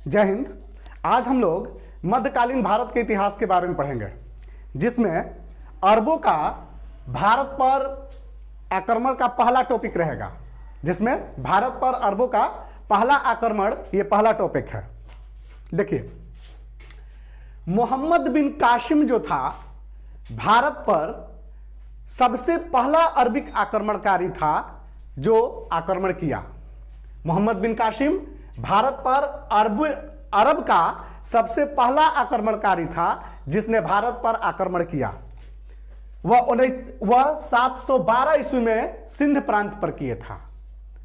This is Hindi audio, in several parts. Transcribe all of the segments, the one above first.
जय हिंद। आज हम लोग मध्यकालीन भारत के इतिहास के बारे में पढ़ेंगे, जिसमें अरबों का भारत पर आक्रमण का पहला टॉपिक रहेगा। जिसमें भारत पर अरबों का पहला आक्रमण ये पहला टॉपिक है। देखिए, मोहम्मद बिन कासिम जो था भारत पर सबसे पहला अरबिक आक्रमणकारी था जो आक्रमण किया। मोहम्मद बिन कासिम भारत पर अरब का सबसे पहला आक्रमणकारी था जिसने भारत पर आक्रमण किया। वह 712 ईस्वी में सिंध प्रांत पर किए था।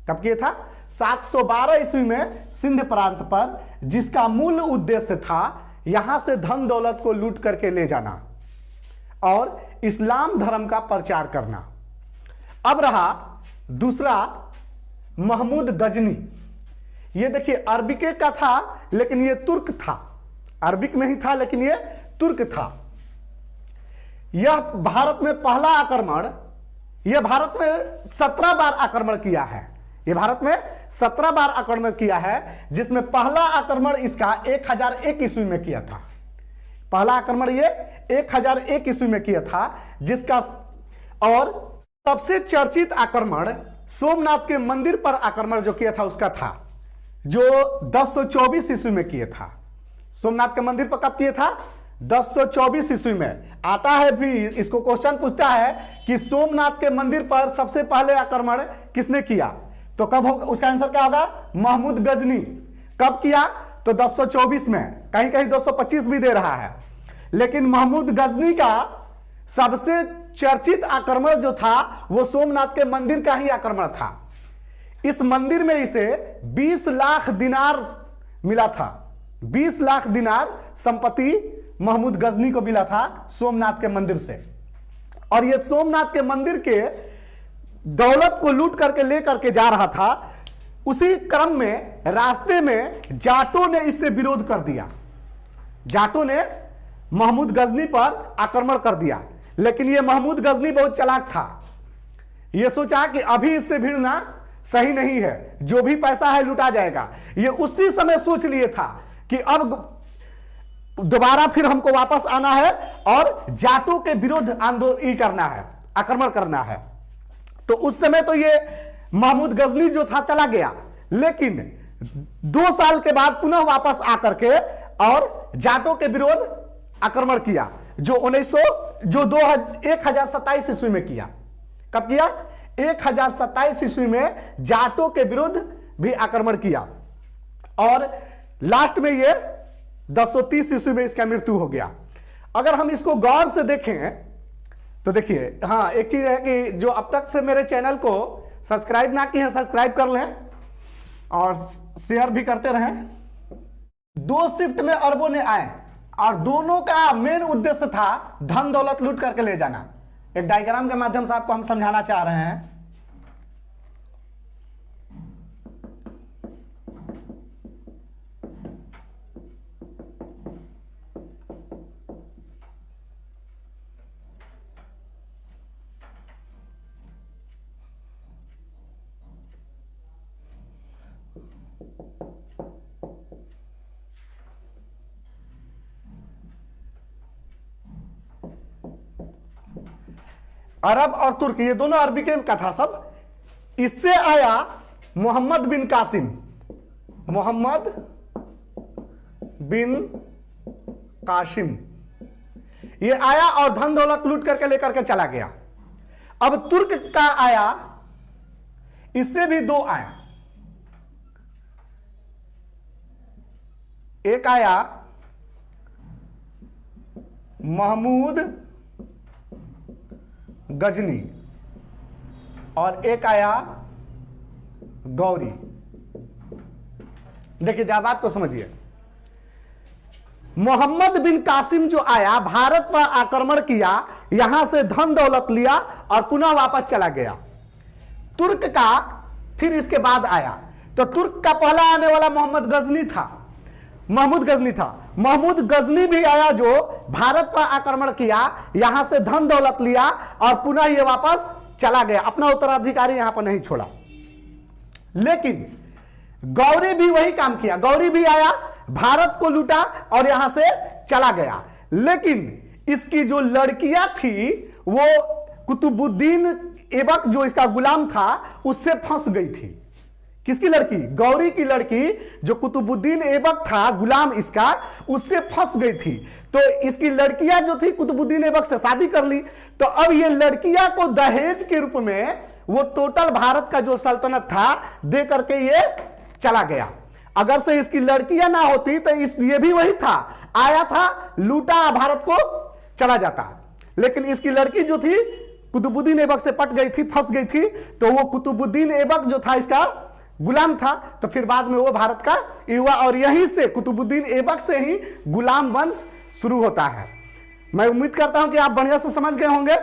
कब किए था? 712 ईस्वी में सिंध प्रांत पर, जिसका मूल उद्देश्य था यहां से धन दौलत को लूट करके ले जाना और इस्लाम धर्म का प्रचार करना। अब रहा दूसरा, महमूद गजनी। ये देखिए, अरबिके का था लेकिन ये तुर्क था। अरबिक में ही था लेकिन ये तुर्क था। यह भारत में पहला आक्रमण, यह भारत में 17 बार आक्रमण किया है। यह भारत में 17 बार आक्रमण किया है, जिसमें पहला आक्रमण इसका 1001 ईस्वी में किया था। पहला आक्रमण ये 1001 ईस्वी में किया था, जिसका और सबसे चर्चित आक्रमण सोमनाथ के मंदिर पर आक्रमण जो किया था उसका था, जो 1024 ईस्वी में किया था। सोमनाथ के मंदिर पर कब किया था? 1024 ईस्वी में। आता है भी, इसको क्वेश्चन पूछता है कि सोमनाथ के मंदिर पर सबसे पहले आक्रमण किसने किया, तो कब होगा? उसका आंसर क्या होगा? महमूद गजनी। कब किया? तो 1024 में। कहीं कहीं 225 भी दे रहा है, लेकिन महमूद गजनी का सबसे चर्चित आक्रमण जो था वो सोमनाथ के मंदिर का ही आक्रमण था। इस मंदिर में इसे 20 लाख दिनार मिला था। 20 लाख दिनार संपत्ति महमूद गजनी को मिला था सोमनाथ के मंदिर से। और यह सोमनाथ के मंदिर के दौलत को लूट करके लेकर के जा रहा था। उसी क्रम में रास्ते में जाटों ने इससे विरोध कर दिया। जाटों ने महमूद गजनी पर आक्रमण कर दिया, लेकिन यह महमूद गजनी बहुत चालाक था। यह सोचा कि अभी इससे भिड़ना सही नहीं है, जो भी पैसा है लुटा जाएगा। ये उसी समय सोच लिए था कि अब दोबारा फिर हमको वापस आना है और जाटों के विरुद्ध आंदोलन करना है, आक्रमण करना है। तो उस समय तो ये महमूद गजनी जो था चला गया, लेकिन 2 साल के बाद पुनः वापस आकर के और जाटों के विरुद्ध आक्रमण किया, जो 1027 ईस्वी में किया। कब किया? 1027 ईस्वी में जाटों के विरुद्ध भी आक्रमण किया और लास्ट में ये 1030 ईस्वी में इसका मृत्यु हो गया। अगर हम इसको गौर से देखें तो देखिए, हाँ, एक चीज है कि जो अब तक से मेरे चैनल को सब्सक्राइब ना किए हैं, सब्सक्राइब कर लें और शेयर भी करते रहें। 2 शिफ्ट में अरबों ने आए और दोनों का मेन उद्देश्य था धन दौलत लूट करके ले जाना। एक डायग्राम के माध्यम से आपको हम समझाना चाह रहे हैं। अरब और तुर्क, ये दोनों अरबी का था सब। इससे आया मोहम्मद बिन कासिम। मोहम्मद बिन कासिम ये आया और धन दौलत लूट करके लेकर के चला गया। अब तुर्क का आया, इससे भी 2 आए। एक आया महमूद गजनी और एक आया गौरी। देखिए, जरा बात को समझिए। मोहम्मद बिन कासिम जो आया, भारत पर आक्रमण किया, यहां से धन दौलत लिया और पुनः वापस चला गया। तुर्क का फिर इसके बाद आया, तो तुर्क का पहला आने वाला महमूद गजनी था। महमूद गजनी भी आया, जो भारत पर आक्रमण किया, यहां से धन दौलत लिया और पुनः ये वापस चला गया, अपना उत्तराधिकारी यहां पर नहीं छोड़ा। लेकिन गौरी भी वही काम किया। गौरी भी आया, भारत को लूटा और यहां से चला गया। लेकिन इसकी जो लड़कियां थी वो कुतुबुद्दीन ऐबक जो इसका गुलाम था उससे फंस गई थी। किसकी लड़की? गौरी की लड़की जो कुतुबुद्दीन ऐबक था गुलाम इसका, उससे फंस गई थी। तो इसकी लड़कियां जो थी कुतुबुद्दीन ऐबक से शादी कर ली। तो अब ये लड़कियां को दहेज के रूप में वो टोटल भारत का जो सल्तनत था दे करके ये चला गया। अगर से इसकी लड़कियां ना होती तो ये भी वही था, आया था, लूटा, भारत को चला जाता। लेकिन इसकी लड़की जो थी कुतुबुद्दीन ऐबक से पट गई थी, फंस गई थी। तो वो कुतुबुद्दीन ऐबक जो था इसका गुलाम था। तो फिर बाद में वो भारत का युवा, और यहीं से कुतुबुद्दीन ऐबक से ही गुलाम वंश शुरू होता है। मैं उम्मीद करता हूं कि आप बढ़िया से समझ गए होंगे।